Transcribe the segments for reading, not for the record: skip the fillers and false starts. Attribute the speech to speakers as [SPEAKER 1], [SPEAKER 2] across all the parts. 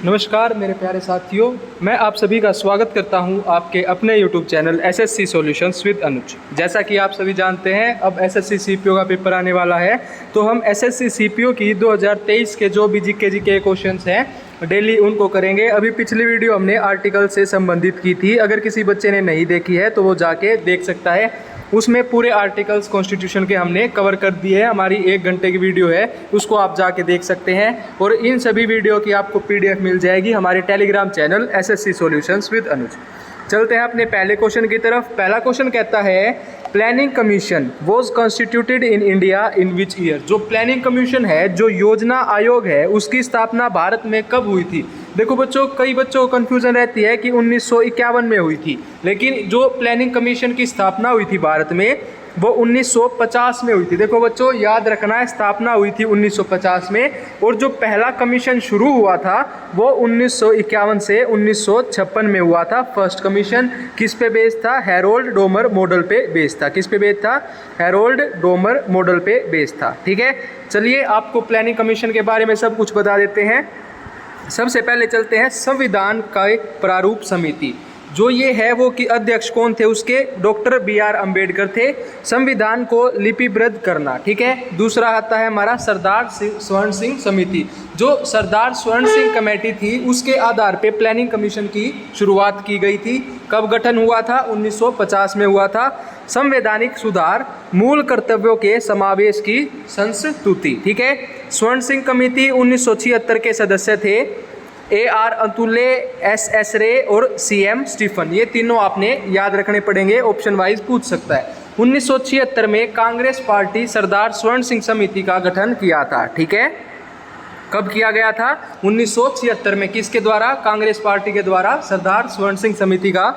[SPEAKER 1] नमस्कार मेरे प्यारे साथियों, मैं आप सभी का स्वागत करता हूं आपके अपने YouTube channel SSC solutions with Anuj. जैसा कि आप सभी जानते हैं, अब एसएससी सीपीओ का पेपर आने वाला है, तो हम एसएससी सीपीओ की 2023 के जो भी जीके के क्वेश्चंस हैं डेली उनको करेंगे। अभी पिछली वीडियो हमने आर्टिकल से संबंधित की थी, अगर किसी बच्चे ने नहीं देखी है तो वो जाके देख सकता है। उसमें पूरे आर्टिकल्स कॉन्स्टिट्यूशन के हमने कवर कर दिए हैं। हमारी 1 घंटे की वीडियो है, उसको आप जाके देख सकते हैं। और इन सभी वीडियो की आपको PDF मिल जाएगी हमारे Telegram channel SSC solutions with Anuj. चलते हैं अपने पहले क्वेश्चन की तरफ। पहला क्वेश्चन कहता है, planning commission was constituted in India in which year. जो प्लानिंग कमीशन है, जो योजना आयोग है, उसकी स्थापना भारत में कब हुई थी? देखो बच्चों, कई बच्चों को कन्फ्यूजन रहती है कि 1951 में हुई थी, लेकिन जो प्लानिंग कमीशन की स्थापना हुई थी भारत में वो 1950 में हुई थी। देखो बच्चों, याद रखना है, स्थापना हुई थी 1950 में, और जो पहला कमीशन शुरू हुआ था वो 1951 से 1956 में हुआ था। फर्स्ट कमीशन किस पे बेस्ड था? हैरोल्ड डोमर मॉडल पे बेस्ड था। किस पे बेस्ड था? हैरोल्ड डोमर मॉडल पे बेस्ड था। ठीक है, चलिए आपको प्लानिंग कमीशन के बारे में सब कुछ बता देते हैं। सबसे पहले चलते हैं संविधान का प्रारूप समिति। जो ये है वो कि अध्यक्ष कौन थे उसके? डॉक्टर BR अम्बेडकर थे। संविधान को लिपिबद्ध करना, ठीक है। दूसरा आता है हमारा सरदार स्वर्ण सिंह समिति। जो सरदार स्वर्ण सिंह कमेटी थी उसके आधार पे प्लानिंग कमीशन की शुरुआत की गई थी। कब गठन हुआ था? 1950 में हुआ था। संवैधानिक सुधार, मूल कर्तव्यों के समावेश की संस्तुति, ठीक है। स्वर्ण सिंह कमेटी 1976 के सदस्य थे। AR अतुल्य, SS रे और CM स्टीफन, ये तीनों आपने याद रखने पड़ेंगे, ऑप्शन वाइज पूछ सकता है। 1976 में कांग्रेस पार्टी सरदार स्वर्ण सिंह समिति का गठन किया था, ठीक है। कब किया गया था? 1976 में। किसके द्वारा? कांग्रेस पार्टी के द्वारा सरदार स्वर्ण सिंह समिति का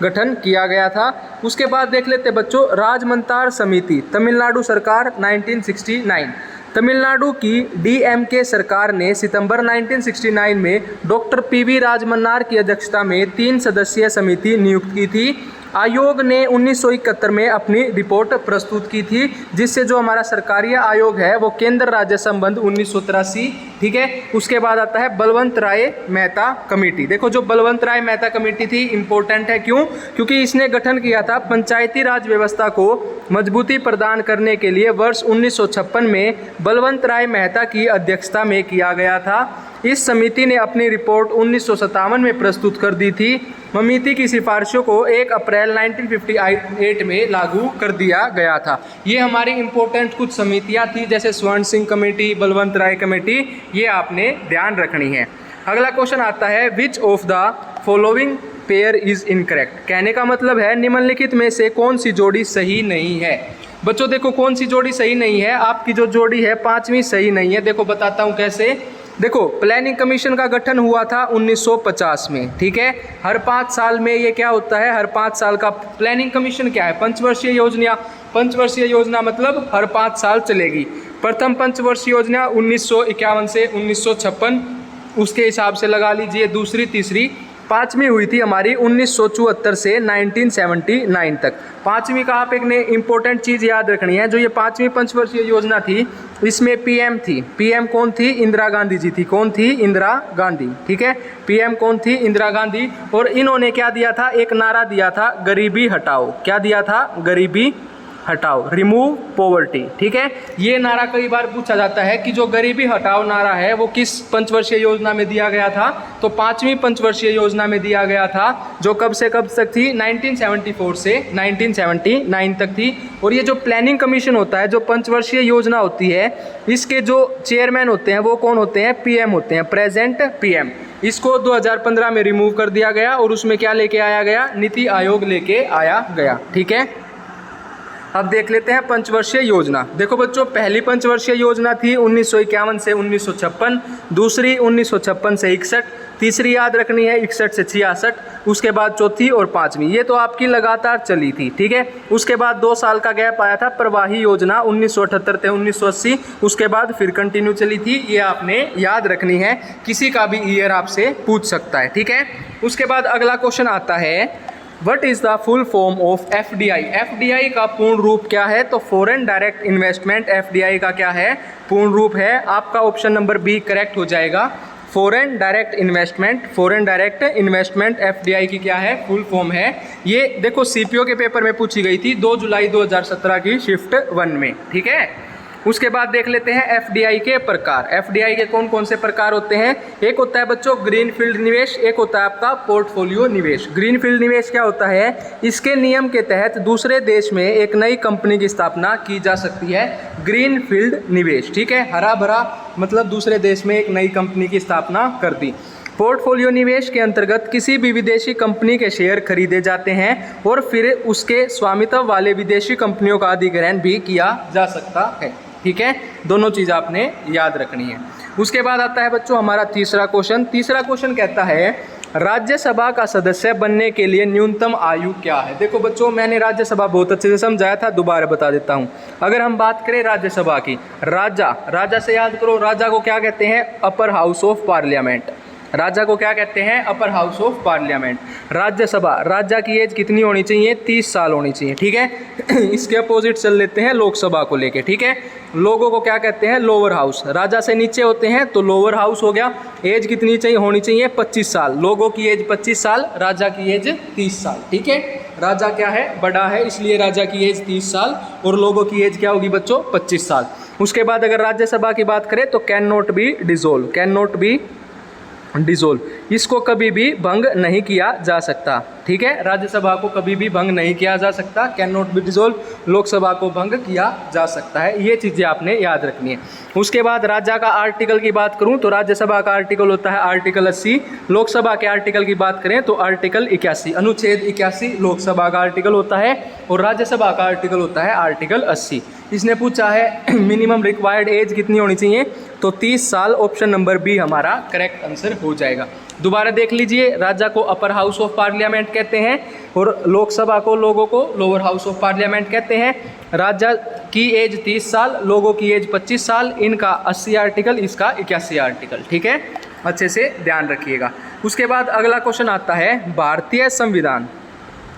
[SPEAKER 1] गठन किया गया था। उसके बाद देख लेते बच्चों, राजमंतार समिति, तमिलनाडु सरकार 1969। तमिलनाडु की DMK सरकार ने सितंबर 1969 में डॉक्टर PV राजमन्नार की अध्यक्षता में 3 सदस्यीय समिति नियुक्त की थी। आयोग ने 1971 में अपनी रिपोर्ट प्रस्तुत की थी, जिससे जो हमारा सरकारी आयोग है वो केंद्र राज्य संबंध 1983, ठीक है। उसके बाद आता है बलवंत राय मेहता कमेटी। देखो, जो बलवंत राय मेहता कमेटी थी इंपॉर्टेंट है, क्यों? क्योंकि इसने गठन किया था पंचायती राज व्यवस्था को मजबूती प्रदान करने के लिए। वर्ष 1956 में बलवंत राय मेहता की अध्यक्षता में किया गया था। इस समिति ने अपनी रिपोर्ट 1957 में प्रस्तुत कर दी थी। समिति की सिफारिशों को 1 अप्रैल 1958 में लागू कर दिया गया था। ये हमारी इंपॉर्टेंट कुछ समितियां थी, जैसे स्वर्ण सिंह कमेटी, बलवंत राय कमेटी, ये आपने ध्यान रखनी है। अगला क्वेश्चन आता है, which of the following pair is incorrect. कहने का मतलब है निम्नलिखित में से कौन सी जोड़ी सही नहीं है। बच्चों देखो, कौन सी जोड़ी सही नहीं है? आपकी जो जोड़ी है 5वीं सही नहीं है। देखो बताता हूँ कैसे। देखो, प्लानिंग कमीशन का गठन हुआ था 1950 में, ठीक है। हर 5 साल में ये क्या होता है? हर 5 साल का प्लानिंग कमीशन क्या है? पंचवर्षीय योजना। पंचवर्षीय योजना मतलब हर 5 साल चलेगी। प्रथम पंचवर्षीय योजना 1951 से 1956, उसके हिसाब से लगा लीजिए। दूसरी, तीसरी, 5वीं हुई थी हमारी 1974 से 1979 तक। 5वीं का आप एक ने इंपॉर्टेंट चीज़ याद रखनी है, जो ये 5वीं पंचवर्षीय योजना थी इसमें PM थी। PM कौन थी? इंदिरा गांधी जी थी। कौन थी? इंदिरा गांधी, ठीक है। PM कौन थी? इंदिरा गांधी। और इन्होंने क्या दिया था? एक नारा दिया था, गरीबी हटाओ। क्या दिया था? गरीबी हटाओ, रिमूव पॉवर्टी, ठीक है। ये नारा कई बार पूछा जाता है कि जो गरीबी हटाओ नारा है वो किस पंचवर्षीय योजना में दिया गया था? तो 5वीं पंचवर्षीय योजना में दिया गया था, जो कब से कब तक थी? 1974 से 1979 तक थी। और ये जो प्लानिंग कमीशन होता है, जो पंचवर्षीय योजना होती है, इसके जो चेयरमैन होते हैं वो कौन होते हैं? PM होते हैं, प्रेजेंट PM। इसको 2015 में रिमूव कर दिया गया और उसमें क्या लेके आया गया? नीति आयोग लेके आया गया, ठीक है। अब देख लेते हैं पंचवर्षीय योजना। देखो बच्चों, पहली पंचवर्षीय योजना थी 1951 से 1956, दूसरी 1956 से 61, तीसरी याद रखनी है 61 से 66, उसके बाद चौथी और 5वीं। ये तो आपकी लगातार चली थी, ठीक है। उसके बाद 2 साल का गैप आया था, प्रवाही योजना 1978 से 1980, उसके बाद फिर कंटिन्यू चली थी। ये आपने याद रखनी है, किसी का भी ईयर आपसे पूछ सकता है, ठीक है। उसके बाद अगला क्वेश्चन आता है, what is the full form of FDI। FDI का पूर्ण रूप क्या है? तो फॉरेन डायरेक्ट इन्वेस्टमेंट FDI का क्या है? पूर्ण रूप है। आपका ऑप्शन नंबर B करेक्ट हो जाएगा। Foreign direct investment. Foreign direct investment FDI की क्या है, फुल फॉर्म है। ये देखो सीपीओ के पेपर में पूछी गई थी 2 जुलाई 2017 की शिफ्ट 1 में, ठीक है। उसके बाद देख लेते हैं एफडीआई के प्रकार। एफडीआई के कौन कौन से प्रकार होते हैं। एक होता है बच्चों ग्रीनफील्ड निवेश, एक होता है आपका पोर्टफोलियो निवेश। ग्रीनफील्ड निवेश क्या होता है, इसके नियम के तहत दूसरे देश में एक नई कंपनी की स्थापना की जा सकती है, ग्रीनफील्ड निवेश, ठीक है। हरा भरा मतलब दूसरे देश में एक नई कंपनी की स्थापना कर दी। पोर्टफोलियो निवेश के अंतर्गत किसी भी विदेशी कंपनी के शेयर खरीदे जाते हैं और फिर उसके स्वामित्व वाले विदेशी कंपनियों का अधिग्रहण भी किया जा सकता है, ठीक है। दोनों चीज़ आपने याद रखनी है। उसके बाद आता है बच्चों हमारा तीसरा क्वेश्चन। तीसरा क्वेश्चन कहता है राज्यसभा का सदस्य बनने के लिए न्यूनतम आयु क्या है। देखो बच्चों मैंने राज्यसभा बहुत अच्छे से समझाया था, दोबारा बता देता हूँ। अगर हम बात करें राज्यसभा की, राजा से याद करो, राजा को क्या कहते हैं, अपर हाउस ऑफ पार्लियामेंट। राजा को क्या कहते हैं, upper house of parliament. Rajya Sabha, राजा की एज कितनी होनी चाहिए, 30 साल होनी चाहिए, ठीक है। इसके अपोजिट चल लेते हैं लोकसभा को लेके, ठीक है। लोगों को क्या कहते हैं, लोअर हाउस। राजा से नीचे होते हैं तो लोअर हाउस हो गया। एज कितनी चाहिए, होनी चाहिए 25 साल। लोगों की एज 25 साल, राजा की एज 30 साल, ठीक है। राजा क्या है, बड़ा है, इसलिए राजा की एज 30 साल और लोगों की एज क्या होगी बच्चों, 25 साल। उसके बाद अगर राज्यसभा की बात करें तो can not be dissolve, can not be dissolve, इसको कभी भी भंग नहीं किया जा सकता, ठीक है। राज्यसभा को कभी भी भंग नहीं किया जा सकता, can not be dissolve. Lok Sabha को भंग किया जा सकता है, ये चीज़ें आपने याद रखनी है। उसके बाद राज्य का आर्टिकल की बात करूं तो राज्यसभा का आर्टिकल होता है आर्टिकल 80। लोकसभा के आर्टिकल की बात करें तो आर्टिकल 81, अनुच्छेद 81 लोकसभा का आर्टिकल होता है और राज्यसभा का आर्टिकल होता है आर्टिकल 80। इसने पूछा है मिनिमम रिक्वायर्ड एज कितनी होनी चाहिए, तो 30 साल। ऑप्शन नंबर बी हमारा करेक्ट आंसर हो जाएगा। दोबारा देख लीजिए, राज्य को अपर हाउस ऑफ पार्लियामेंट कहते हैं और लोकसभा को, लोगों को लोअर हाउस ऑफ पार्लियामेंट कहते हैं। राज्य की एज 30 साल, लोगों की एज 25 साल। इनका 80 आर्टिकल, इसका 81 आर्टिकल, ठीक है। अच्छे से ध्यान रखिएगा। उसके बाद अगला क्वेश्चन आता है भारतीय संविधान।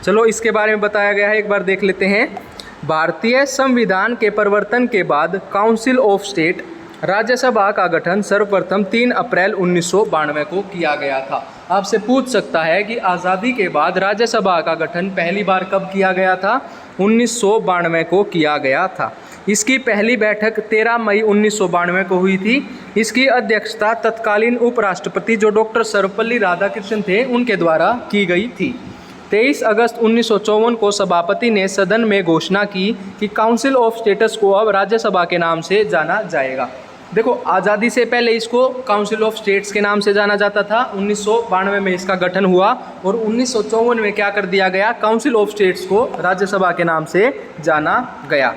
[SPEAKER 1] चलो इसके बारे में बताया गया है, एक बार देख लेते हैं। भारतीय संविधान के परिवर्तन के बाद काउंसिल ऑफ स्टेट राज्यसभा का गठन सर्वप्रथम 3 अप्रैल 1992 को किया गया था। आपसे पूछ सकता है कि आज़ादी के बाद राज्यसभा का गठन पहली बार कब किया गया था, 1992 को किया गया था। इसकी पहली बैठक 13 मई 1992 को हुई थी। इसकी अध्यक्षता तत्कालीन उपराष्ट्रपति जो डॉक्टर सर्वपल्ली राधाकृष्णन थे उनके द्वारा की गई थी। 23 अगस्त 1954 को सभापति ने सदन में घोषणा की कि काउंसिल ऑफ स्टेट्स को अब राज्यसभा के नाम से जाना जाएगा। देखो आज़ादी से पहले इसको काउंसिल ऑफ स्टेट्स के नाम से जाना जाता था। 1992 में इसका गठन हुआ और 1954 में क्या कर दिया गया, काउंसिल ऑफ स्टेट्स को राज्यसभा के नाम से जाना गया,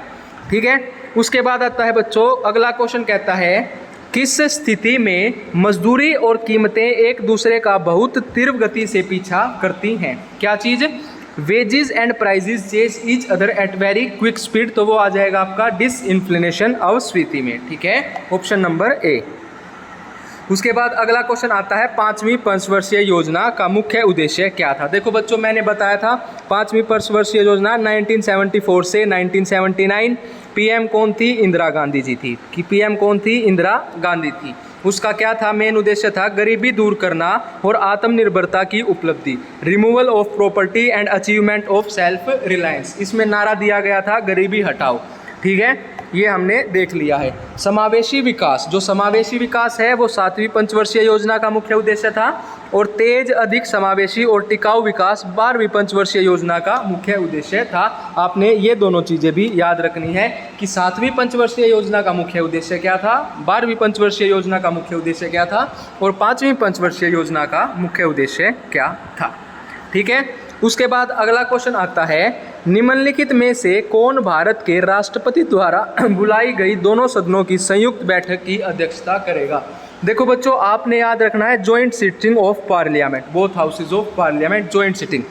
[SPEAKER 1] ठीक है। उसके बाद आता है बच्चों अगला क्वेश्चन, कहता है किस स्थिति में मजदूरी और कीमतें एक दूसरे का बहुत तीव्र गति से पीछा करती हैं। क्या चीज़, wages and prices chase each other at very quick speed, तो वो आ जाएगा आपका डिसइन्फ्लेशन अवस्फीति में, ठीक है। Option number A. उसके बाद अगला क्वेश्चन आता है 5वीं पंचवर्षीय योजना का मुख्य उद्देश्य क्या था। देखो बच्चों मैंने बताया था 5वीं पंचवर्षीय योजना 1974 से 1979। पीएम कौन थी, इंदिरा गांधी जी थी। कि पीएम कौन थी, इंदिरा गांधी थी। उसका क्या था, मेन उद्देश्य था गरीबी दूर करना और आत्मनिर्भरता की उपलब्धि, removal of property and achievement of self reliance. इसमें नारा दिया गया था गरीबी हटाओ, ठीक है। ये हमने देख लिया है। समावेशी विकास, जो समावेशी विकास है वो 7वीं पंचवर्षीय योजना का मुख्य उद्देश्य था और तेज, अधिक समावेशी और टिकाऊ विकास 12वीं पंचवर्षीय योजना का मुख्य उद्देश्य था। आपने ये दोनों चीज़ें भी याद रखनी है कि 7वीं पंचवर्षीय योजना का मुख्य उद्देश्य क्या था, 12वीं पंचवर्षीय योजना का मुख्य उद्देश्य क्या था और 5वीं पंचवर्षीय योजना का मुख्य उद्देश्य क्या था, ठीक है। उसके बाद अगला क्वेश्चन आता है निम्नलिखित में से कौन भारत के राष्ट्रपति द्वारा बुलाई गई दोनों सदनों की संयुक्त बैठक की अध्यक्षता करेगा। देखो बच्चों आपने याद रखना है joint sitting of parliament, both houses of parliament joint sitting.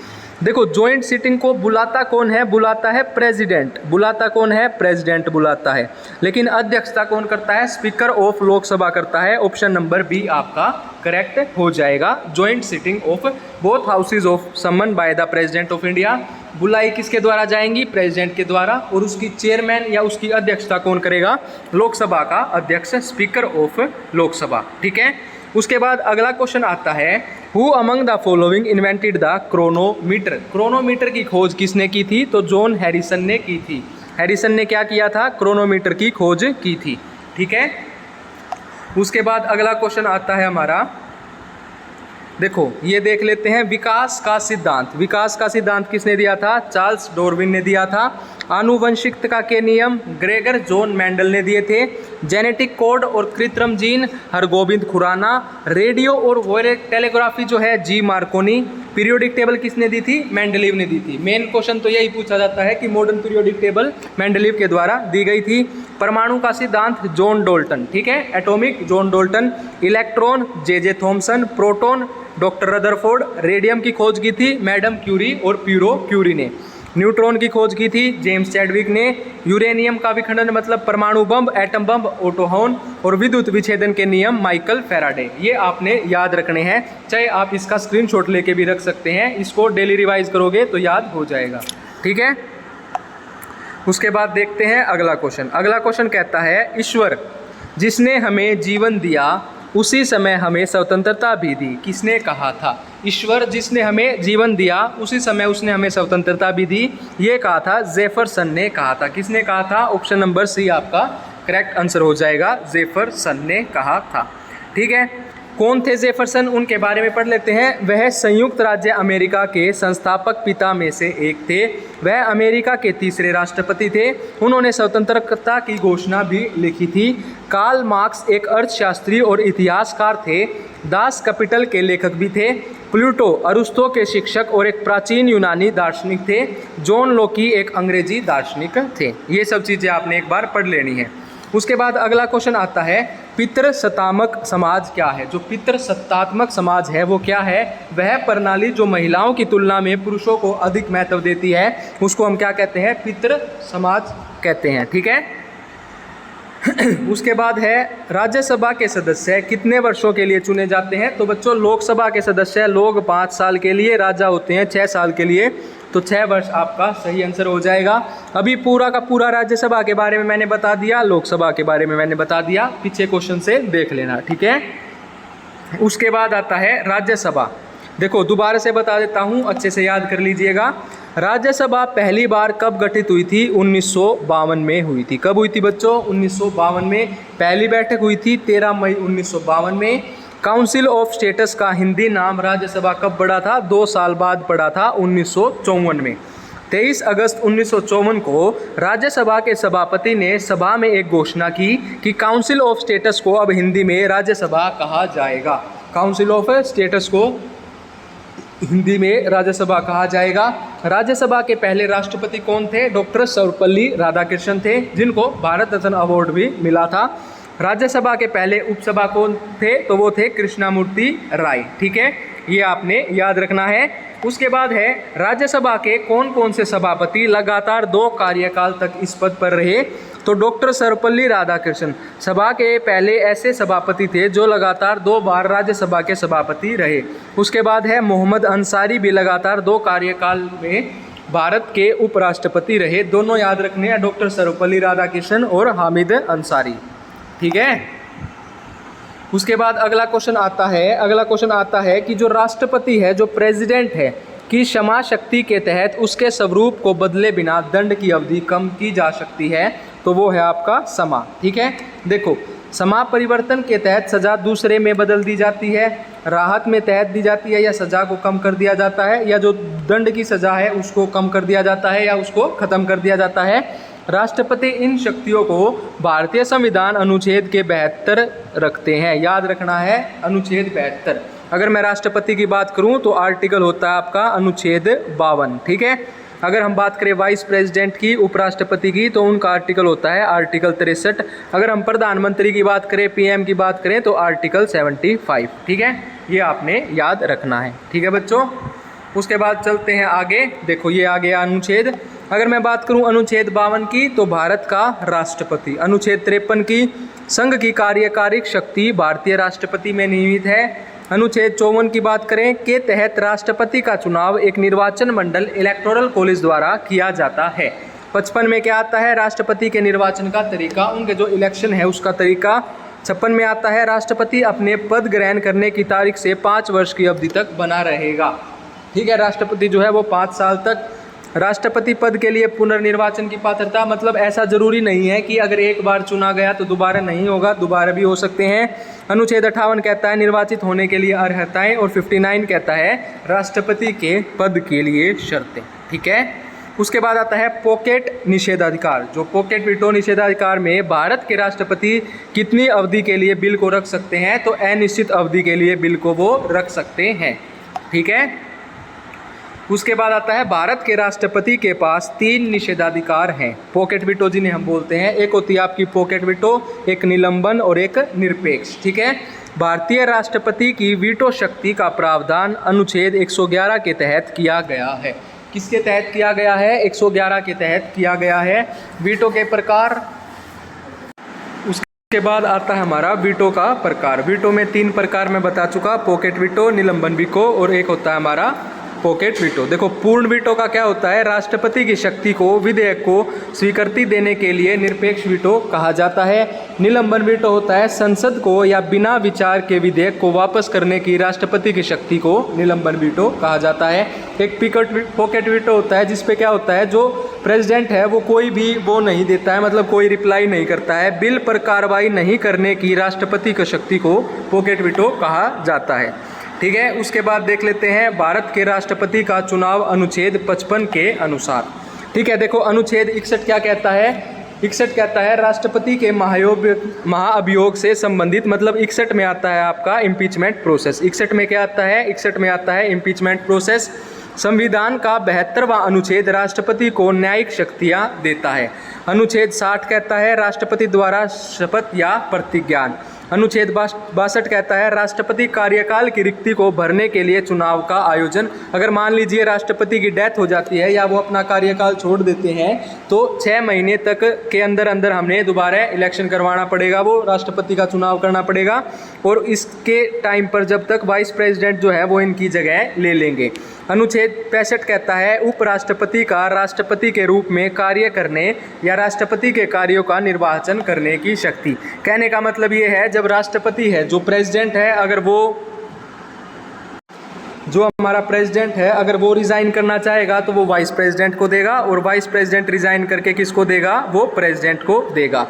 [SPEAKER 1] देखो जॉइंट सिटिंग को बुलाता कौन है, बुलाता है प्रेसिडेंट। बुलाता कौन है, प्रेसिडेंट बुलाता है। लेकिन अध्यक्षता कौन करता है, स्पीकर ऑफ लोकसभा करता है। ऑप्शन नंबर बी आपका करेक्ट हो जाएगा। Joint sitting of both houses of summon by the president of India. बुलाई किसके द्वारा जाएंगी, प्रेसिडेंट के द्वारा। और उसकी चेयरमैन या उसकी अध्यक्षता कौन करेगा, लोकसभा का अध्यक्ष, स्पीकर ऑफ लोकसभा, ठीक है। उसके बाद अगला क्वेश्चन आता है, who among the following invented the chronometer. Chronometer की खोज किसने की थी? तो जॉन हैरिसन ने की थी। हैरिसन ने क्या किया था? क्रोनोमीटर की खोज की थी। ठीक है, उसके बाद अगला क्वेश्चन आता है हमारा, देखो ये देख लेते हैं, विकास का सिद्धांत। विकास का सिद्धांत किसने दिया था? चार्ल्स डार्विन ने दिया था। आनुवंशिकता के नियम ग्रेगर जॉन मेंडल ने दिए थे। जेनेटिक कोड और कृत्रिम जीन हरगोबिंद खुराना। रेडियो और वॉयलेट टेलीग्राफी जो है जी मार्कोनी। पीरियोडिक टेबल किसने दी थी? मेंडलीव ने दी थी। मेन क्वेश्चन तो यही पूछा जाता है कि मॉडर्न पीरियोडिक टेबल मेंडलीव के द्वारा दी गई थी। परमाणु का सिद्धांत जॉन डोल्टन। ठीक है, atomic John Dalton. Electron J Thomson. Proton doctor Rutherford. Radium की खोज की थी मैडम क्यूरी और प्यूरो क्यूरी ने। न्यूट्रॉन की खोज की थी जेम्स चैडविक ने। यूरेनियम का विखंडन मतलब परमाणु बम, एटम बम ओटो हॉर्न। और विद्युत विच्छेदन के नियम माइकल फैराडे। ये आपने याद रखने हैं, चाहे आप इसका स्क्रीनशॉट लेके भी रख सकते हैं, इसको डेली रिवाइज करोगे तो याद हो जाएगा। ठीक है, उसके बाद देखते हैं अगला क्वेश्चन। अगला क्वेश्चन कहता है, ईश्वर जिसने हमें जीवन दिया उसी समय हमें स्वतंत्रता भी दी, किसने कहा था? ईश्वर जिसने हमें जीवन दिया उसी समय उसने हमें स्वतंत्रता भी दी, ये कहा था जेफरसन ने कहा था। किसने कहा था? ऑप्शन नंबर सी आपका करेक्ट आंसर हो जाएगा, जेफरसन ने कहा था। ठीक है, कौन थे जेफरसन? उनके बारे में पढ़ लेते हैं। वह संयुक्त राज्य अमेरिका के संस्थापक पिता में से एक थे। वह अमेरिका के तीसरे राष्ट्रपति थे। उन्होंने स्वतंत्रता की घोषणा भी लिखी थी। कार्ल मार्क्स एक अर्थशास्त्री और इतिहासकार थे। दास कैपिटल के लेखक भी थे। प्लूटो अरिस्टो के शिक्षक और एक प्राचीन यूनानी दार्शनिक थे। जॉन लोकी एक अंग्रेजी दार्शनिक थे। ये सब चीज़ें आपने एक बार पढ़ लेनी है। उसके बाद अगला क्वेश्चन आता है, पितृसत्तात्मक समाज क्या है? जो पितृसत्तात्मक समाज है वो क्या है? वह प्रणाली जो महिलाओं की तुलना में पुरुषों को अधिक महत्व देती है, उसको हम क्या कहते हैं? पितृ समाज कहते हैं। ठीक है, उसके बाद है, राज्यसभा के सदस्य कितने वर्षों के लिए चुने जाते हैं? तो बच्चों लोकसभा के सदस्य लोग 5 साल के लिए, राजा होते हैं 6 साल के लिए, तो 6 वर्ष आपका सही आंसर हो जाएगा। अभी पूरा का पूरा राज्यसभा के बारे में मैंने बता दिया, लोकसभा के बारे में मैंने बता दिया, पीछे क्वेश्चन से देख लेना। ठीक है, उसके बाद आता है राज्यसभा। देखो दोबारा से बता देता हूँ, अच्छे से याद कर लीजिएगा। राज्यसभा पहली बार कब गठित हुई थी? 1952 में हुई थी। कब हुई थी बच्चों? 1952 में पहली बैठक हुई थी, 13 मई 1952 में। काउंसिल ऑफ स्टेट्स का हिंदी नाम राज्यसभा कब पड़ा था? 2 साल बाद पड़ा था, 1954 में। 23 अगस्त 1954 को राज्यसभा के सभापति ने सभा में एक घोषणा की कि काउंसिल ऑफ स्टेट्स को अब हिंदी में राज्यसभा कहा जाएगा। काउंसिल ऑफ स्टेट्स को हिंदी में राज्यसभा कहा जाएगा। राज्यसभा के पहले राष्ट्रपति कौन थे? डॉक्टर सर्वपल्ली राधाकृष्णन थे, जिनको भारत रत्न अवार्ड भी मिला था। राज्यसभा के पहले उपसभा कौन थे? तो वो थे कृष्णामूर्ति राय। ठीक है, ये आपने याद रखना है। उसके बाद है, राज्यसभा के कौन कौन से सभापति लगातार 2 कार्यकाल तक इस पद पर रहे? तो डॉक्टर सर्वपल्ली राधाकृष्णन सभा के पहले ऐसे सभापति थे जो लगातार 2 बार राज्यसभा के सभापति रहे। उसके बाद है, मोहम्मद अंसारी भी लगातार 2 कार्यकाल में भारत के उपराष्ट्रपति रहे। दोनों याद रखने हैं, डॉक्टर सर्वपल्ली राधाकृष्णन और हामिद अंसारी। ठीक है, उसके बाद अगला क्वेश्चन आता है कि जो राष्ट्रपति है, जो प्रेसिडेंट है, की क्षमा शक्ति के तहत उसके स्वरूप को बदले बिना दंड की अवधि कम की जा सकती है, तो वो है आपका समा। ठीक है, देखो समा परिवर्तन के तहत सज़ा दूसरे में बदल दी जाती है, राहत में तहत दी जाती है, या सज़ा को कम कर दिया जाता है, या जो दंड की सज़ा है उसको कम कर दिया जाता है, या उसको ख़त्म कर दिया जाता है। राष्ट्रपति इन शक्तियों को भारतीय संविधान अनुच्छेद के 72 रखते हैं। याद रखना है, अनुच्छेद 72। अगर मैं राष्ट्रपति की बात करूं तो आर्टिकल होता है आपका अनुच्छेद 52। ठीक है, अगर हम बात करें वाइस प्रेसिडेंट की, उपराष्ट्रपति की, तो उनका आर्टिकल होता है आर्टिकल 63। अगर हम प्रधानमंत्री की बात करें, पीएम की बात करें, तो आर्टिकल 75। ठीक है, ये आपने याद रखना है। ठीक है बच्चों, उसके बाद चलते हैं आगे। देखो ये आ गया अनुच्छेद। अगर मैं बात करूं अनुच्छेद 52 की, तो भारत का राष्ट्रपति। अनुच्छेद 53 की, संघ की कार्यकारिक शक्ति भारतीय राष्ट्रपति में निहित है। अनुच्छेद 54 की बात करें के तहत राष्ट्रपति का चुनाव एक निर्वाचन मंडल इलेक्टोरल कॉलेज द्वारा किया जाता है। 55 में क्या आता है? राष्ट्रपति के निर्वाचन का तरीका, उनके जो इलेक्शन है उसका तरीका। 56 में आता है राष्ट्रपति अपने पद ग्रहण करने की तारीख से 5 वर्ष की अवधि तक बना रहेगा। ठीक है, राष्ट्रपति जो है वो 5 साल तक राष्ट्रपति पद के लिए पुनर्निर्वाचन की पात्रता, मतलब ऐसा जरूरी नहीं है कि अगर एक बार चुना गया तो दोबारा नहीं होगा, दोबारा भी हो सकते हैं। अनुच्छेद 58 कहता है निर्वाचित होने के लिए अर्हताएं, और 59 कहता है राष्ट्रपति के पद के लिए शर्तें। ठीक है, उसके बाद आता है पॉकेट निषेधाधिकार। जो पॉकेट वीटो निषेधाधिकार में भारत के राष्ट्रपति कितनी अवधि के लिए बिल को रख सकते हैं, तो अनिश्चित अवधि के लिए बिल को वो रख सकते हैं। ठीक है, उसके बाद आता है भारत के राष्ट्रपति के पास 3 निषेधाधिकार हैं, पॉकेट वीटो जिन्हें हम बोलते हैं। एक होती है आपकी पॉकेट वीटो, एक निलंबन और एक निरपेक्ष। ठीक है, भारतीय राष्ट्रपति की वीटो शक्ति का प्रावधान अनुच्छेद 111 के तहत किया गया है। किसके तहत किया गया है? 111 के तहत किया गया है। वीटो के प्रकार, उसके बाद आता है हमारा वीटो का प्रकार। वीटो में 3 प्रकार मैं बता चुका, पॉकेट वीटो, निलंबन वीटो और एक होता है हमारा पॉकेट वीटो। देखो, पूर्ण वीटो का क्या होता है? राष्ट्रपति की शक्ति को विधेयक को स्वीकृति देने के लिए निरपेक्ष वीटो कहा जाता है। निलंबन वीटो होता है संसद को या बिना विचार के विधेयक को वापस करने की राष्ट्रपति की शक्ति को निलंबन वीटो कहा जाता है। एक पॉकेट वीटो होता है जिसपे क्या होता है, जो प्रेसिडेंट है वो कोई भी वो नहीं देता है, मतलब कोई रिप्लाई नहीं करता है, बिल पर कार्रवाई नहीं करने की राष्ट्रपति की शक्ति को पॉकेट वीटो कहा जाता है। ठीक है, उसके बाद देख लेते हैं भारत के राष्ट्रपति का चुनाव अनुच्छेद 55 के अनुसार। ठीक है, देखो अनुच्छेद 61 क्या कहता है? 61 कहता है राष्ट्रपति के महाअभियोग से संबंधित, मतलब 61 में आता है आपका इम्पीचमेंट प्रोसेस। 61 में क्या आता है? 61 में आता है इम्पीचमेंट प्रोसेस। संविधान का 72वां अनुच्छेद राष्ट्रपति को न्यायिक शक्तियां देता है। अनुच्छेद 60 कहता है राष्ट्रपति द्वारा शपथ या प्रतिज्ञान। अनुच्छेद 62 कहता है राष्ट्रपति कार्यकाल की रिक्ति को भरने के लिए चुनाव का आयोजन। अगर मान लीजिए राष्ट्रपति की डेथ हो जाती है या वो अपना कार्यकाल छोड़ देते हैं तो 6 महीने तक के अंदर अंदर हमने दोबारा इलेक्शन करवाना पड़ेगा, वो राष्ट्रपति का चुनाव करना पड़ेगा। और इसके टाइम पर जब तक वाइस प्रेसिडेंट जो है वो इनकी जगह ले लेंगे। अनुच्छेद 65 कहता है उपराष्ट्रपति का राष्ट्रपति के रूप में कार्य करने या राष्ट्रपति के कार्यों का निर्वाचन करने की शक्ति। कहने का मतलब ये है, जब राष्ट्रपति है, जो प्रेसिडेंट है, अगर वो जो हमारा प्रेसिडेंट है अगर वो रिज़ाइन करना चाहेगा तो वो वाइस प्रेसिडेंट को देगा, और वाइस प्रेसिडेंट रिज़ाइन करके किसको देगा? वो प्रेसिडेंट को देगा।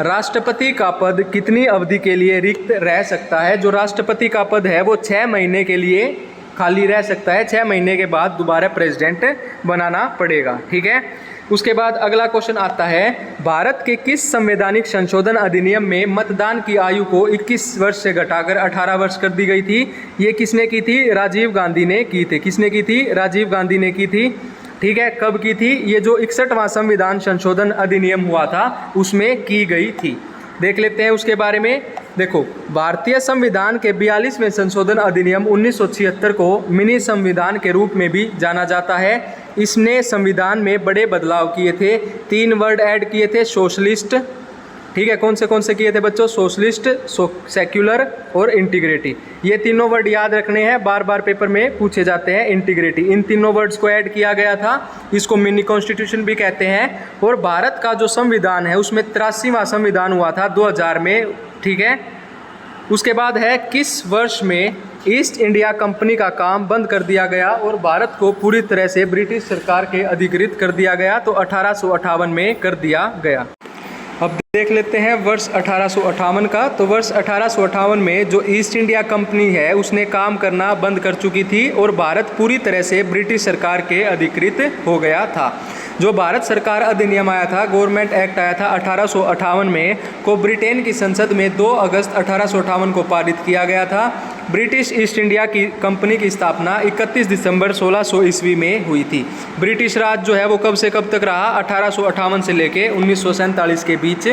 [SPEAKER 1] राष्ट्रपति का पद कितनी अवधि के लिए रिक्त रह सकता है? जो राष्ट्रपति का पद है वो 6 महीने के लिए खाली रह सकता है, 6 महीने के बाद दोबारा प्रेसिडेंट बनाना पड़ेगा। ठीक है, उसके बाद अगला क्वेश्चन आता है, भारत के किस संवैधानिक संशोधन अधिनियम में मतदान की आयु को 21 वर्ष से घटाकर 18 वर्ष कर दी गई थी? ये किसने की थी? राजीव गांधी ने की थी। किसने की थी? राजीव गांधी ने की थी। ठीक है, कब की थी? ये जो 61वां संविधान संशोधन अधिनियम हुआ था उसमें की गई थी। देख लेते हैं उसके बारे में। देखो, भारतीय संविधान के 42वें संशोधन अधिनियम 1976 को मिनी संविधान के रूप में भी जाना जाता है। इसने संविधान में बड़े बदलाव किए थे, 3 वर्ड ऐड किए थे, सोशलिस्ट। ठीक है, कौन से किए थे बच्चों? सोशलिस्ट, सेक्युलर और इंटीग्रिटी। ये तीनों वर्ड याद रखने हैं, बार बार पेपर में पूछे जाते हैं। इंटीग्रिटी, इन तीनों वर्ड्स को ऐड किया गया था। इसको मिनी कॉन्स्टिट्यूशन भी कहते हैं। और भारत का जो संविधान है उसमें 83वां संविधान हुआ था 2000 में। ठीक है, उसके बाद है किस वर्ष में ईस्ट इंडिया कंपनी का काम बंद कर दिया गया और भारत को पूरी तरह से ब्रिटिश सरकार के अधिकृत कर दिया गया? तो 1858 में कर दिया गया। अब देख लेते हैं वर्ष 1858 का। तो वर्ष 1858 में जो ईस्ट इंडिया कंपनी है उसने काम करना बंद कर चुकी थी और भारत पूरी तरह से ब्रिटिश सरकार के अधिकृत हो गया था। जो भारत सरकार अधिनियम आया था, गवर्नमेंट एक्ट आया था 1858 में, को ब्रिटेन की संसद में 2 अगस्त 1858 को पारित किया गया था। ब्रिटिश ईस्ट इंडिया की कंपनी की स्थापना 31 दिसंबर 1600 ईस्वी में हुई थी। ब्रिटिश राज जो है वो कब से कब तक रहा? 1858 से लेके 1947 के बीच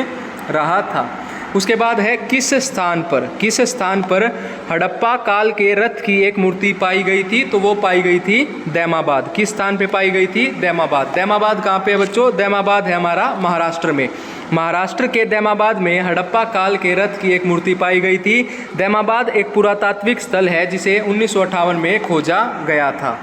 [SPEAKER 1] रहा था। उसके बाद है किस स्थान पर हड़प्पा काल के रथ की एक मूर्ति पाई गई थी? तो वो पाई गई थी दैमाबाद। किस स्थान पे पाई गई थी? दैमाबाद। दैमाबाद कहाँ पे है बच्चों? दैमाबाद है हमारा महाराष्ट्र में। महाराष्ट्र के दैमाबाद में हड़प्पा काल के रथ की एक मूर्ति पाई गई थी। दैमाबाद एक पुरातात्विक स्थल है जिसे 1958 में खोजा गया था।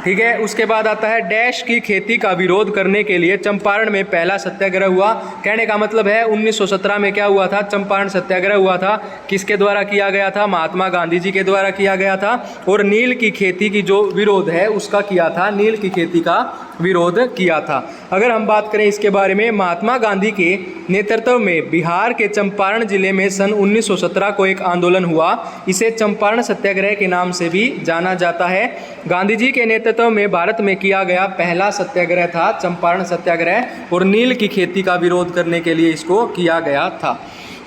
[SPEAKER 1] ठीक है। उसके बाद आता है डैश की खेती का विरोध करने के लिए चंपारण में पहला सत्याग्रह हुआ। कहने का मतलब है 1917 में क्या हुआ था, चंपारण सत्याग्रह हुआ था। किसके द्वारा किया गया था, महात्मा गांधी जी के द्वारा किया गया था। और नील की खेती की जो विरोध है उसका किया था, नील की खेती का विरोध किया था। अगर हम बात करें इसके बारे में, महात्मा गांधी के नेतृत्व में बिहार के चंपारण जिले में सन 1917 को एक आंदोलन हुआ। इसे चंपारण सत्याग्रह के नाम से भी जाना जाता है। गांधी जी के नेतृत्व में भारत में किया गया पहला सत्याग्रह था चंपारण सत्याग्रह, और नील की खेती का विरोध करने के लिए इसको किया गया था।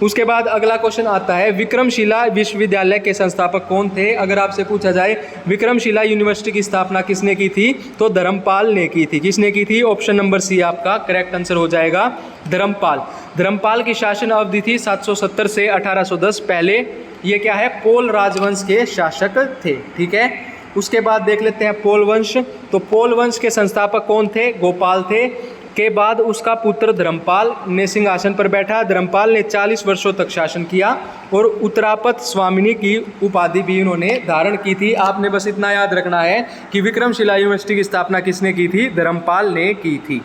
[SPEAKER 1] उसके बाद अगला क्वेश्चन आता है विक्रमशिला विश्वविद्यालय के संस्थापक कौन थे। अगर आपसे पूछा जाए विक्रमशिला यूनिवर्सिटी की स्थापना किसने की थी, तो धर्मपाल ने की थी। किसने की थी, ऑप्शन नंबर सी आपका करेक्ट आंसर हो जाएगा, धर्मपाल। धर्मपाल की शासन अवधि थी 770 से 1810। पहले ये क्या है, पोल राजवंश के शासक थे। ठीक है। उसके बाद देख लेते हैं पोल वंश। तो पोल वंश के संस्थापक कौन थे, गोपाल थे। के बाद उसका पुत्र धर्मपाल ने सिंहासन पर बैठा। धर्मपाल ने 40 वर्षों तक शासन किया और उत्तरापत स्वामिनी की उपाधि भी उन्होंने धारण की थी। आपने बस इतना याद रखना है कि विक्रमशिला यूनिवर्सिटी की स्थापना किसने की थी, धर्मपाल ने की थी।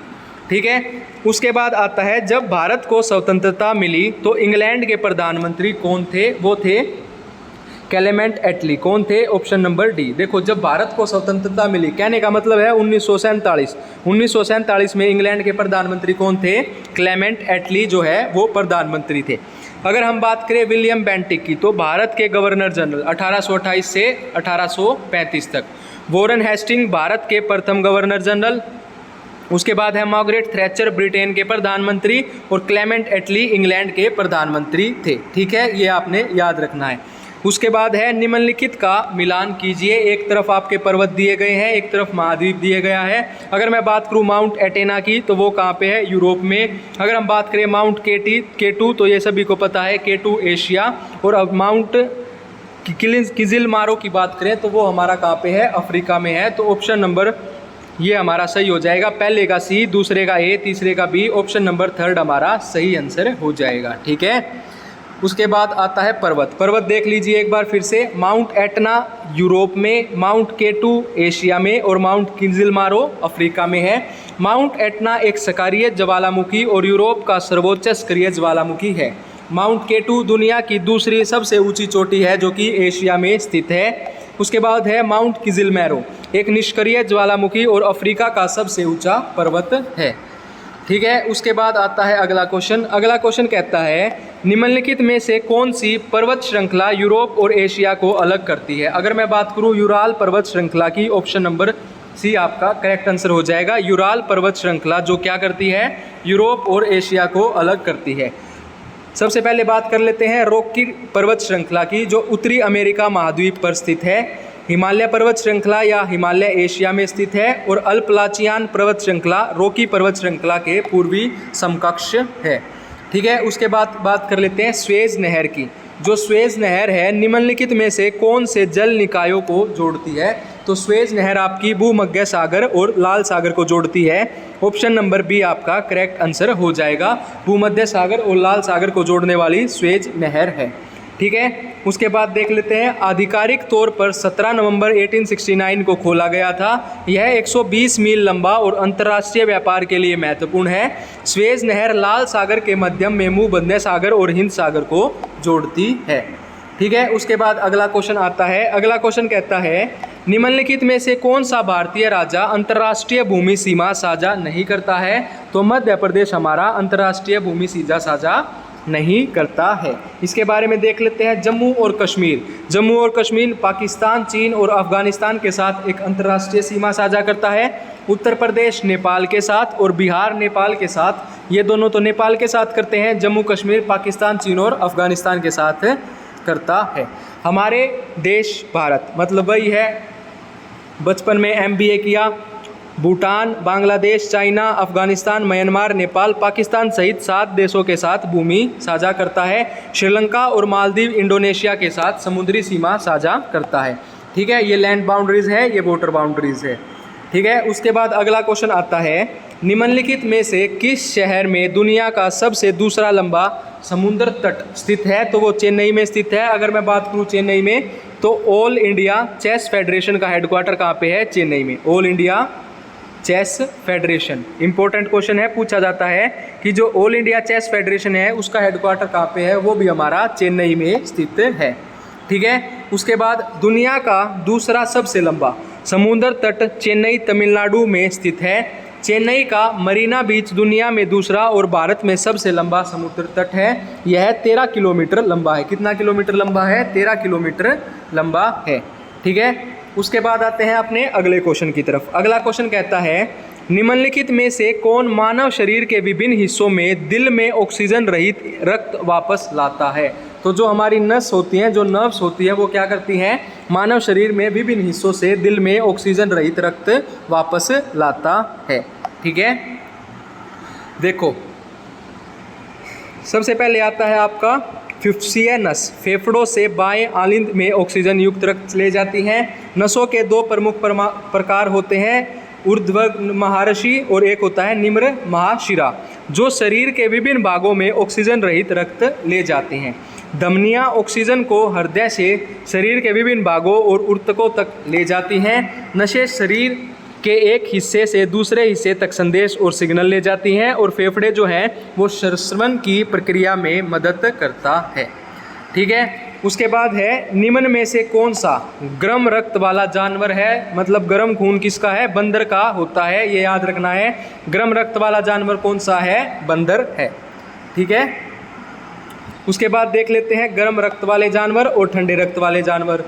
[SPEAKER 1] ठीक है। उसके बाद आता है जब भारत को स्वतंत्रता मिली तो इंग्लैंड के प्रधानमंत्री कौन थे, वो थे क्लेमेंट एटली। कौन थे, ऑप्शन नंबर डी। देखो जब भारत को स्वतंत्रता मिली, कहने का मतलब है 1947 में इंग्लैंड के प्रधानमंत्री कौन थे, क्लेमेंट एटली जो है वो प्रधानमंत्री थे। अगर हम बात करें विलियम बेंटिक की, तो भारत के गवर्नर जनरल 1828 से 1835 तक। वॉरेन हेस्टिंग भारत के प्रथम गवर्नर जनरल। उसके बाद है मार्गरेट थैचर ब्रिटेन के प्रधानमंत्री, और क्लेमेंट एटली इंग्लैंड के प्रधानमंत्री थे। ठीक है, ये आपने याद रखना है। उसके बाद है निम्नलिखित का मिलान कीजिए। एक तरफ आपके पर्वत दिए गए हैं, एक तरफ महाद्वीप दिए गया है। अगर मैं बात करूं माउंट एटेना की, तो वो कहाँ पे है, यूरोप में। अगर हम बात करें माउंट केटू, तो ये सभी को पता है, केटू एशिया। और अब माउंट किजिलमारो की बात करें तो वो हमारा कहाँ पे है, अफ्रीका में है। तो ऑप्शन नंबर ये हमारा सही हो जाएगा। पहले का सी, दूसरे का ए, तीसरे का बी, ऑप्शन नंबर थर्ड हमारा सही आंसर हो जाएगा। ठीक है। उसके बाद आता है पर्वत। पर्वत देख लीजिए एक बार फिर से, माउंट एटना यूरोप में, माउंट केटू एशिया में, और माउंट किलिमंजारो अफ्रीका में है। माउंट एटना एक सक्रिय ज्वालामुखी और यूरोप का सर्वोच्च सक्रिय ज्वालामुखी है। माउंट केटू दुनिया की दूसरी सबसे ऊंची चोटी है जो कि एशिया में स्थित है। उसके बाद है माउंट किलिमंजारो, एक निष्क्रिय ज्वालामुखी और अफ्रीका का सबसे ऊंचा पर्वत है। ठीक है। उसके बाद आता है अगला क्वेश्चन। अगला क्वेश्चन कहता है निम्नलिखित में से कौन सी पर्वत श्रृंखला यूरोप और एशिया को अलग करती है। अगर मैं बात करूं यूराल पर्वत श्रृंखला की, ऑप्शन नंबर सी आपका करेक्ट आंसर हो जाएगा। यूराल पर्वत श्रृंखला जो क्या करती है, यूरोप और एशिया को अलग करती है। सबसे पहले बात कर लेते हैं रॉकी पर्वत श्रृंखला की, जो उत्तरी अमेरिका महाद्वीप पर स्थित है। हिमालय पर्वत श्रृंखला या हिमालय एशिया में स्थित है। और अल्पलाचियान पर्वत श्रृंखला रॉकी पर्वत श्रृंखला के पूर्वी समकक्ष है। ठीक है। उसके बाद बात कर लेते हैं स्वेज नहर की। जो स्वेज नहर है निम्नलिखित में से कौन से जल निकायों को जोड़ती है। तो स्वेज नहर आपकी भूमध्य सागर और लाल सागर को जोड़ती है। ऑप्शन नंबर बी आपका करेक्ट आंसर हो जाएगा। भूमध्य सागर और लाल सागर को जोड़ने वाली स्वेज नहर है। ठीक है। उसके बाद देख लेते हैं आधिकारिक तौर पर 17 नवंबर 1869 को खोला गया था। यह 120 मील लंबा और अंतर्राष्ट्रीय व्यापार के लिए महत्वपूर्ण है। स्वेज नहर लाल सागर के मध्यम में भूमध्य सागर और हिंद सागर को जोड़ती है। ठीक है। उसके बाद अगला क्वेश्चन आता है। अगला क्वेश्चन कहता है निम्नलिखित में से कौन सा भारतीय राज्य अंतर्राष्ट्रीय भूमि सीमा साझा नहीं करता है। तो मध्य प्रदेश हमारा अंतर्राष्ट्रीय भूमि सीमा साझा नहीं करता है। इसके बारे में देख लेते हैं जम्मू और कश्मीर। जम्मू और कश्मीर पाकिस्तान, चीन और अफगानिस्तान के साथ एक अंतर्राष्ट्रीय सीमा साझा करता है। उत्तर प्रदेश नेपाल के साथ और बिहार नेपाल के साथ। ये दोनों तो नेपाल के साथ करते हैं। जम्मू कश्मीर पाकिस्तान, चीन और अफगानिस्तान के साथ करता है। हमारे देश भारत मतलब वही है, बचपन में MBA किया। भूटान, बांग्लादेश, चाइना, अफगानिस्तान, म्यांमार, नेपाल, पाकिस्तान सहित 7 देशों के साथ भूमि साझा करता है। श्रीलंका और मालदीव इंडोनेशिया के साथ समुद्री सीमा साझा करता है। ठीक है। ये लैंड बाउंड्रीज है, ये वाटर बाउंड्रीज है। ठीक है। उसके बाद अगला क्वेश्चन आता है निम्नलिखित में से किस शहर में दुनिया का सबसे दूसरा लंबा समुद्र तट स्थित है। तो वो चेन्नई में स्थित है। अगर मैं बात करूँ चेन्नई में, तो ऑल इंडिया चेस फेडरेशन का हेडक्वार्टर कहाँ पे है? चेन्नई में। All India chess federation, important question है, पूछा जाता है कि जो ऑल इंडिया चेस फेडरेशन है उसका हेडक्वार्टर कहाँ पे है? वो भी हमारा चेन्नई में स्थित है। ठीक है। उसके बाद दुनिया का दूसरा सबसे लंबा समुद्र तट चेन्नई तमिलनाडु में स्थित है। चेन्नई का मरीना बीच दुनिया में दूसरा और भारत में सबसे लंबा समुद्र तट है। यह 13 किलोमीटर लंबा है। कितना किलोमीटर लंबा है? 13 किलोमीटर लंबा है। ठीक है। उसके बाद आते हैं अपने अगले क्वेश्चन की तरफ। अगला क्वेश्चन कहता है निम्नलिखित में से कौन मानव शरीर के विभिन्न हिस्सों में दिल में ऑक्सीजन रहित रक्त वापस लाता है? तो जो हमारी नस होती हैं, जो नर्व्स होती है, वो क्या करती हैं? मानव शरीर में विभिन्न हिस्सों से दिल में ऑक्सीजन रहित रक्त वापस लाता है। ठीक है। देखो, सबसे पहले आता है आपका फिफ्थिया नस, फेफड़ों से बाएं आलिंद में ऑक्सीजन युक्त रक्त ले जाती हैं। नसों के दो प्रमुख प्रकार होते हैं, ऊर्ध्व महारशी और एक होता है निम्न महाशिरा, जो शरीर के विभिन्न भागों में ऑक्सीजन रहित रक्त ले जाते हैं। धमनियाँ ऑक्सीजन को हृदय से शरीर के विभिन्न भागों और ऊतकों तक ले जाती हैं। नसें शरीर के एक हिस्से से दूसरे हिस्से तक संदेश और सिग्नल ले जाती हैं। और फेफड़े जो हैं वो श्वसन की प्रक्रिया में मदद करता है। ठीक है। उसके बाद है निम्न में से कौन सा गर्म रक्त वाला जानवर है? मतलब गर्म खून किसका है? बंदर का होता है, ये याद रखना है। गर्म रक्त वाला जानवर कौन सा है? बंदर है। ठीक है। उसके बाद देख लेते हैं गर्म रक्त वाले जानवर और ठंडे रक्त वाले जानवर।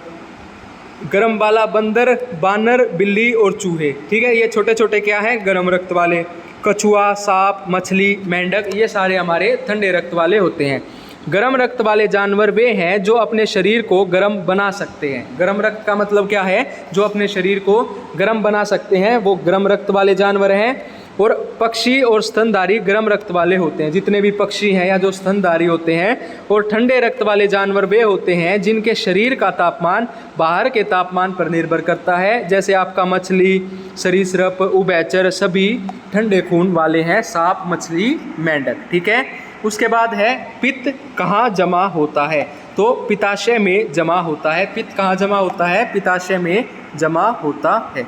[SPEAKER 1] गर्म वाला बंदर, बानर, बिल्ली और चूहे। ठीक है। ये छोटे छोटे क्या हैं? गर्म रक्त वाले। कछुआ, सांप, मछली, मेंढक, ये सारे हमारे ठंडे रक्त वाले होते हैं। गर्म रक्त वाले जानवर वे हैं जो अपने शरीर को गर्म बना सकते हैं। गर्म रक्त का मतलब क्या है? जो अपने शरीर को गर्म बना सकते हैं, वो गर्म रक्त वाले जानवर हैं। और पक्षी और स्तनधारी गर्म रक्त वाले होते हैं, जितने भी पक्षी हैं या जो स्तनधारी होते हैं। और ठंडे रक्त वाले जानवर वे होते हैं जिनके शरीर का तापमान बाहर के तापमान पर निर्भर करता है। जैसे आपका मछली, सरीसृप, उभयचर सभी ठंडे खून वाले हैं, सांप, मछली, मेंढक। ठीक है। उसके बाद है पित्त कहाँ जमा होता है? तो पित्ताशय में जमा होता है। पित्त कहाँ जमा होता है? पित्ताशय में जमा होता है।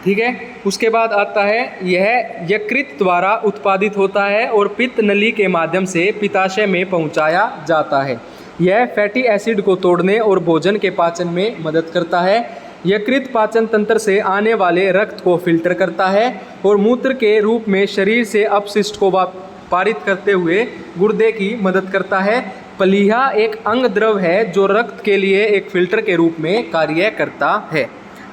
[SPEAKER 1] ठीक है। उसके बाद आता है यह यकृत द्वारा उत्पादित होता है और पित्त नली के माध्यम से पित्ताशय में पहुंचाया जाता है। यह फैटी एसिड को तोड़ने और भोजन के पाचन में मदद करता है। यकृत पाचन तंत्र से आने वाले रक्त को फिल्टर करता है और मूत्र के रूप में शरीर से अपशिष्ट को पारित करते हुए गुर्दे की मदद करता है। प्लीहा एक अंग द्रव है जो रक्त के लिए एक फिल्टर के रूप में कार्य करता है।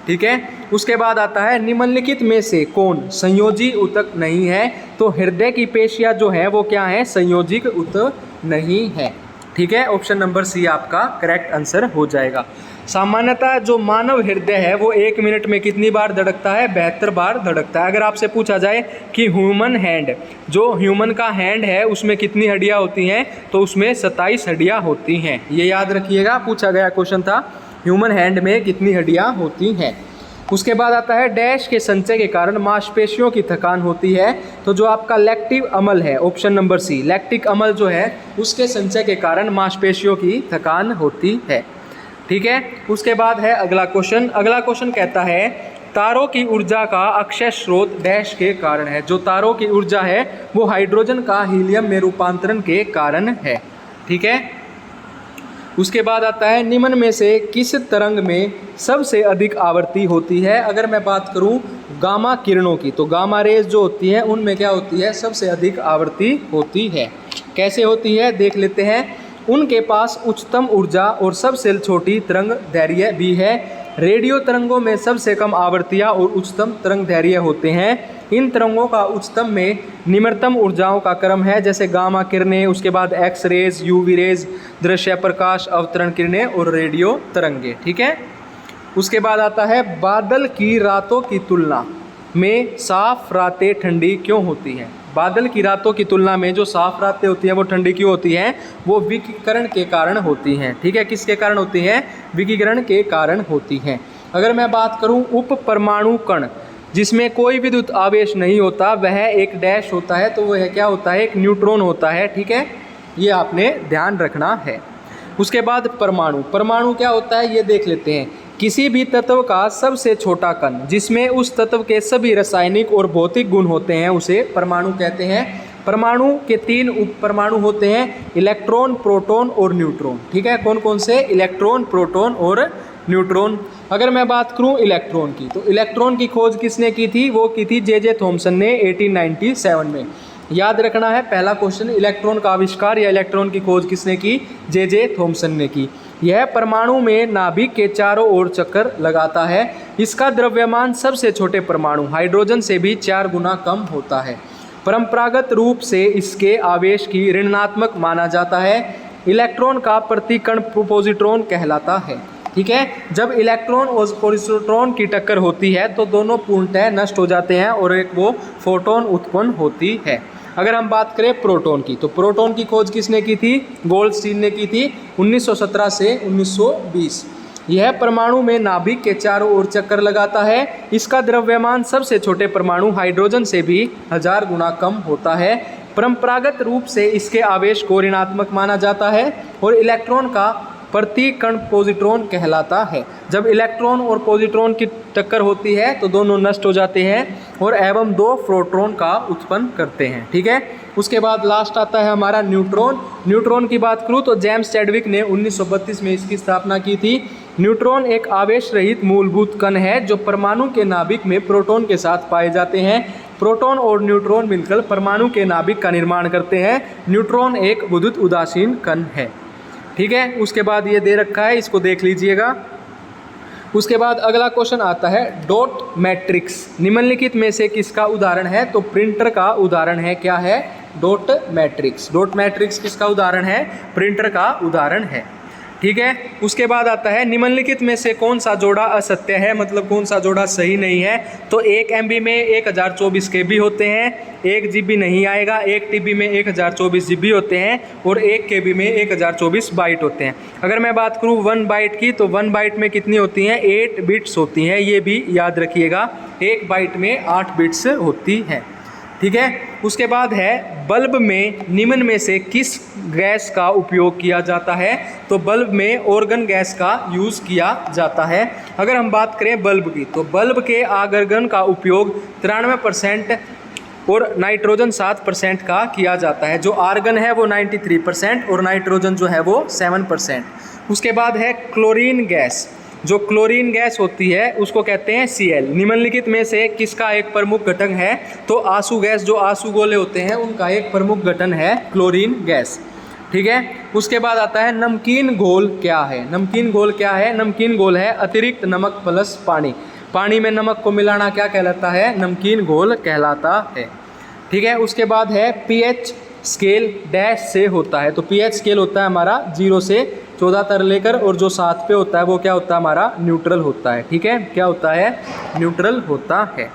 [SPEAKER 1] ठीक है। उसके बाद आता है निम्नलिखित में से कौन संयोजी ऊतक नहीं है? तो हृदय की पेशियां जो है वो क्या है? संयोजिक ऊतक नहीं है। ठीक है। ऑप्शन नंबर सी आपका करेक्ट आंसर हो जाएगा। सामान्यतः जो मानव हृदय है वो 1 मिनट में कितनी बार धड़कता है? 72 बार धड़कता है। अगर आपसे पूछा जाए कि ह्यूमन हैंड, जो ह्यूमन का हैंड है उसमें कितनी हड्डियां होती हैं? तो उसमें 27 हड्डियां होती हैं। ये याद रखिएगा, पूछा गया क्वेश्चन था, ह्यूमन हैंड में कितनी हड्डियां होती हैं। उसके बाद आता है डैश के संचय के कारण मांसपेशियों की थकान होती है। तो जो आपका लैक्टिक अम्ल है, ऑप्शन नंबर सी, लैक्टिक अम्ल जो है उसके संचय के कारण मांसपेशियों की थकान होती है। ठीक है। उसके बाद है अगला क्वेश्चन। अगला क्वेश्चन कहता है तारों की ऊर्जा का अक्षय स्रोत डैश के कारण है। जो तारों की ऊर्जा है वो हाइड्रोजन का हीलियम में रूपांतरण के कारण है। ठीक है। उसके बाद आता है निम्न में से किस तरंग में सबसे अधिक आवृत्ति होती है? अगर मैं बात करूं गामा किरणों की, तो गामा रेज जो होती है उनमें क्या होती है? सबसे अधिक आवृत्ति होती है। कैसे होती है देख लेते हैं। उनके पास उच्चतम ऊर्जा और सबसे छोटी तरंग दैर्घ्य भी है। रेडियो तरंगों में सबसे कम आवृत्तियाँ और उच्चतम तरंग दैर्घ्य होते हैं। इन तरंगों का उच्चतम में निम्नतम ऊर्जाओं का क्रम है, जैसे गामा किरणें, उसके बाद एक्स रेज, यूवी रेज, दृश्य प्रकाश, अवतरण किरणें और रेडियो तरंगे। ठीक है। उसके बाद आता है बादल की रातों की तुलना में साफ रातें ठंडी क्यों होती हैं? बादल की रातों की तुलना में जो साफ रातें होती हैं वो ठंडी क्यों होती हैं? वो विकिरण के कारण होती हैं। ठीक है। किसके कारण होती हैं? विकिरण के कारण होती हैं। अगर मैं बात करूं उप परमाणु कण जिसमें कोई विद्युत आवेश नहीं होता, वह एक डैश होता है। तो वह क्या होता है? एक न्यूट्रॉन होता है। ठीक है। ये आपने ध्यान रखना है। उसके बाद परमाणु। परमाणु क्या होता है ये देख लेते हैं। किसी भी तत्व का सबसे छोटा कण जिसमें उस तत्व के सभी रासायनिक और भौतिक गुण होते हैं उसे परमाणु कहते हैं। परमाणु के 3 उप परमाणु होते हैं, इलेक्ट्रॉन, प्रोटॉन और न्यूट्रॉन। ठीक है, कौन कौन से? इलेक्ट्रॉन, प्रोटॉन और न्यूट्रॉन। अगर मैं बात करूं इलेक्ट्रॉन की, तो इलेक्ट्रॉन की खोज किसने की थी? वो की थी जे थॉमसन ने 1897 में। याद रखना है पहला क्वेश्चन, इलेक्ट्रॉन का आविष्कार या इलेक्ट्रॉन की खोज किसने की? जे थॉमसन ने की। यह परमाणु में नाभिक के चारों ओर चक्कर लगाता है। इसका द्रव्यमान सबसे छोटे परमाणु हाइड्रोजन से भी 4 गुना कम होता है। परंपरागत रूप से इसके आवेश की ऋणात्मक माना जाता है। इलेक्ट्रॉन का प्रतिकण पॉजिट्रॉन कहलाता है। ठीक है, जब इलेक्ट्रॉन और पॉजिट्रॉन की टक्कर होती है तो दोनों पूर्णतः नष्ट हो जाते हैं और एक वो फोटोन उत्पन्न होती है। अगर हम बात करें प्रोटॉन की, तो प्रोटॉन की खोज किसने की थी? गोल्डस्टीन ने की थी 1917 से 1920। यह परमाणु में नाभिक के चारों ओर चक्कर लगाता है। इसका द्रव्यमान सबसे छोटे परमाणु हाइड्रोजन से भी 1000 गुना कम होता है। परंपरागत रूप से इसके आवेश को ऋणात्मक माना जाता है और इलेक्ट्रॉन का प्रतिकण पॉजिट्रॉन कहलाता है। जब इलेक्ट्रॉन और पॉजिट्रॉन की टक्कर होती है तो दोनों नष्ट हो जाते हैं और एवं 2 प्रोटॉन का उत्पन्न करते हैं। ठीक है, उसके बाद लास्ट आता है हमारा न्यूट्रॉन। न्यूट्रॉन की बात करूँ तो जेम्स चैडविक ने 1932 में इसकी स्थापना की थी। न्यूट्रॉन एक आवेश रहित मूलभूत कण है जो परमाणु के नाभिक में प्रोटॉन के साथ पाए जाते हैं। प्रोटॉन और न्यूट्रॉन मिलकर परमाणु के नाभिक का निर्माण करते हैं। न्यूट्रॉन एक विद्युत उदासीन कण है। ठीक है, उसके बाद ये दे रखा है, इसको देख लीजिएगा। उसके बाद अगला क्वेश्चन आता है डॉट मैट्रिक्स निम्नलिखित में से किसका उदाहरण है? तो प्रिंटर का उदाहरण है। क्या है? Dot matrix. डॉट मैट्रिक्स किसका उदाहरण है? प्रिंटर का उदाहरण है। ठीक है, उसके बाद आता है निम्नलिखित में से कौन सा जोड़ा असत्य है, मतलब कौन सा जोड़ा सही नहीं है? तो 1 MB में 1024 KB होते हैं, 1 GB नहीं आएगा, 1 TB में 1024 GB होते हैं और 1 KB में 1024 बाइट होते हैं। अगर मैं बात करूँ 1 बाइट की, तो 1 बाइट में कितनी होती हैं? 8 बिट्स होती हैं। ये भी याद रखिएगा, 1 बाइट में 8 बिट्स होती हैं। ठीक है, उसके बाद है बल्ब में निम्न में से किस गैस का उपयोग किया जाता है? तो बल्ब में ऑर्गन गैस का यूज़ किया जाता है। अगर हम बात करें बल्ब की, तो बल्ब के आर्गन का उपयोग 93% और नाइट्रोजन 7% का किया जाता है। जो आर्गन है वो 93% और नाइट्रोजन जो है वो 7%। उसके बाद है क्लोरीन गैस। जो क्लोरीन गैस होती है उसको कहते हैं Cl। निम्नलिखित में से किसका एक प्रमुख घटक है? तो आंसू गैस, जो आंसू गोले होते हैं उनका एक प्रमुख घटक है क्लोरीन गैस। ठीक है, उसके बाद आता है नमकीन घोल क्या है? नमकीन घोल क्या है? नमकीन घोल है अतिरिक्त नमक प्लस पानी। पानी में नमक को मिलाना क्या कहलाता है? नमकीन घोल कहलाता है। ठीक है, उसके बाद है pH स्केल डैश से होता है। तो pH स्केल होता है हमारा 0 से 14 तक लेकर, और जो 7 पे होता है वो क्या होता है? हमारा न्यूट्रल होता है। ठीक है, क्या होता है? न्यूट्रल होता है।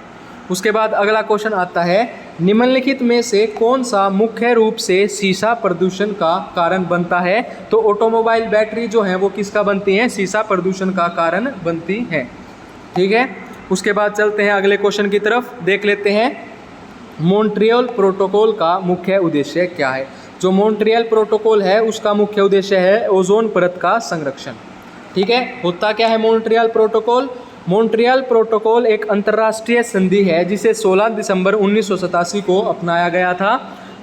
[SPEAKER 1] उसके बाद अगला क्वेश्चन आता है निम्नलिखित में से कौन सा मुख्य रूप से सीसा प्रदूषण का कारण बनता है? तो ऑटोमोबाइल बैटरी जो है वो किसका बनती हैं? सीसा प्रदूषण का कारण बनती हैं। ठीक है, उसके बाद चलते हैं अगले क्वेश्चन की तरफ, देख लेते हैं मॉन्ट्रियल प्रोटोकॉल का मुख्य उद्देश्य क्या है? जो मॉन्ट्रियल प्रोटोकॉल है उसका मुख्य उद्देश्य है ओजोन परत का संरक्षण। ठीक है, होता क्या है मॉन्ट्रियल प्रोटोकॉल? मॉन्ट्रियल प्रोटोकॉल एक अंतर्राष्ट्रीय संधि है जिसे 16 दिसंबर 1987 को अपनाया गया था।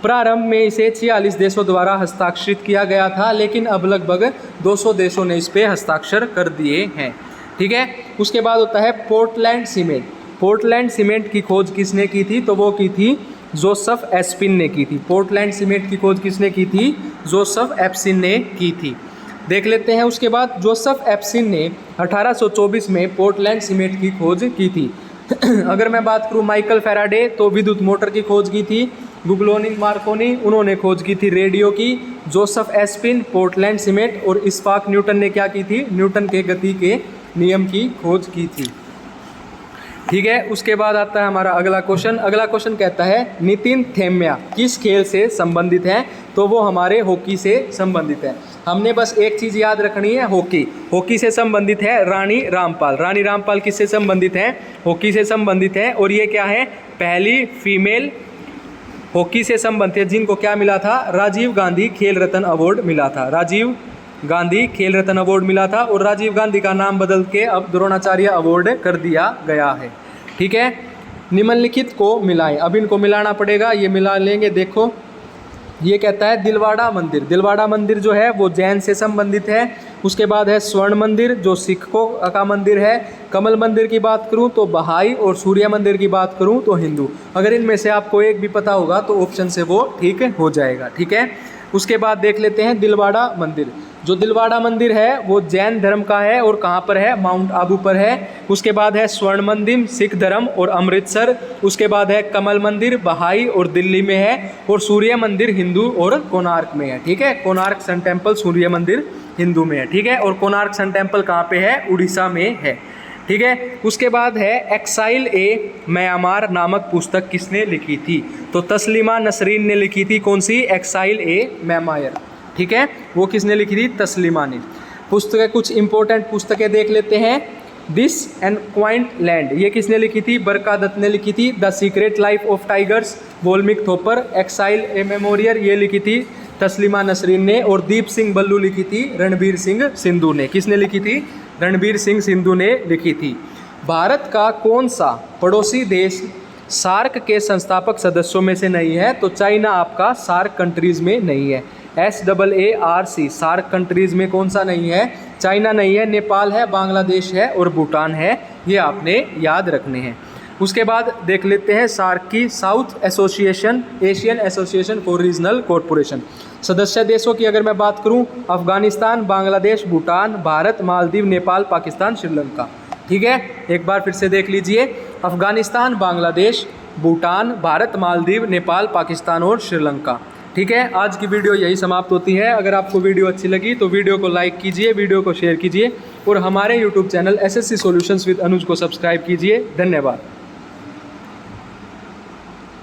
[SPEAKER 1] प्रारंभ में इसे 46 देशों द्वारा हस्ताक्षरित किया गया था, लेकिन अब लगभग 200 देशों ने इस पर हस्ताक्षर कर दिए हैं। ठीक है, उसके बाद होता है पोर्टलैंड सीमेंट। पोर्टलैंड सीमेंट की खोज किसने की थी? तो वो की थी जोसेफ एस्पिन ने की थी। पोर्टलैंड सीमेंट की खोज किसने की थी? जोसेफ एस्पिन ने की थी। देख लेते हैं उसके बाद जोसेफ एस्पिन ने 1824 में पोर्टलैंड सीमेंट की खोज की थी। अगर मैं बात करूं माइकल फैराडे, तो विद्युत मोटर की खोज की थी। गुगलोनी मार्कोनी, उन्होंने खोज की थी रेडियो की। जोसेफ एस्पिन, पोर्टलैंड सीमेंट, और इस्पाक न्यूटन ने क्या की थी? न्यूटन के गति के नियम की खोज की थी। ठीक है, उसके बाद आता है हमारा अगला क्वेश्चन। अगला क्वेश्चन कहता है नितिन थेम्या किस खेल से संबंधित है? तो वो हमारे हॉकी से संबंधित है। हमने बस एक चीज़ याद रखनी है, हॉकी। हॉकी से संबंधित है रानी रामपाल। रानी रामपाल किससे संबंधित है? हॉकी से संबंधित है। और ये क्या है? पहली फीमेल हॉकी से संबंधित है जिनको क्या मिला था? राजीव गांधी खेल रत्न अवार्ड मिला था। राजीव गांधी खेल रत्न अवार्ड मिला था और राजीव गांधी का नाम बदल के अब द्रोणाचार्य अवार्ड कर दिया गया है। ठीक है, निम्नलिखित को मिलाएं। अब इनको मिलाना पड़ेगा, ये मिला लेंगे। देखो ये कहता है दिलवाड़ा मंदिर। दिलवाड़ा मंदिर जो है वो जैन से संबंधित है। उसके बाद है स्वर्ण मंदिर जो सिखों का मंदिर है। कमल मंदिर की बात करूं तो बहाई, और सूर्य मंदिर की बात करूं तो हिंदू। अगर इनमें से आपको एक भी पता होगा तो ऑप्शन से वो ठीक हो जाएगा। ठीक है, उसके बाद देख लेते हैं दिलवाड़ा मंदिर। जो दिलवाड़ा मंदिर है वो जैन धर्म का है और कहाँ पर है, माउंट आबू पर है। उसके बाद है स्वर्ण मंदिर सिख धर्म और अमृतसर। उसके बाद है कमल मंदिर बहाई और दिल्ली में है। और सूर्य मंदिर हिंदू और कोणार्क में है। ठीक है, कोणार्क सन टेम्पल सूर्य मंदिर हिंदू में है। ठीक है, और कोणार्क सन टेम्पल कहाँ पे है, उड़ीसा में है। ठीक है, उसके बाद है एक्साइल ए म्यांमार नामक पुस्तक किसने लिखी थी, तो तस्लीमा नसरीन ने लिखी थी। कौन सी, एक्साइल ए म्यांमार। ठीक है, वो किसने लिखी थी, तस्लीमा ने। पुस्तकें, कुछ इंपॉर्टेंट पुस्तकें देख लेते हैं। दिस एंड क्वाइंट लैंड, ये किसने लिखी थी, बरका दत्त ने लिखी थी। The secret life of tigers Valmik Thapar. Exile a memorial ये लिखी थी तस्लीमा नसरीन ने। और दीप सिंह बल्लू लिखी थी रणबीर सिंह सिंधु ने। किसने लिखी थी, रणबीर सिंह सिंधु ने लिखी थी। भारत का कौन सा पड़ोसी देश सार्क के संस्थापक सदस्यों में से नहीं है, तो चाइना आपका सार्क कंट्रीज में नहीं है। SAARC सार्क कंट्रीज में कौन सा नहीं है, चाइना नहीं है, नेपाल है, बांग्लादेश है और भूटान है। ये आपने याद रखने हैं। उसके बाद देख लेते हैं सार्क की south association, Asian association for regional corporation. सदस्य देशों की अगर मैं बात करूं, अफगानिस्तान, बांग्लादेश, भूटान, भारत, मालदीव, नेपाल, पाकिस्तान, श्रीलंका। ठीक है, एक बार फिर से देख लीजिए, अफगानिस्तान, बांग्लादेश, भूटान, भारत, मालदीव, नेपाल, पाकिस्तान और श्रीलंका। ठीक है, आज की वीडियो यही समाप्त होती है। अगर आपको वीडियो अच्छी लगी तो वीडियो को लाइक कीजिए, वीडियो को शेयर कीजिए और हमारे YouTube channel SSC solutions with Anuj को सब्सक्राइब कीजिए। धन्यवाद।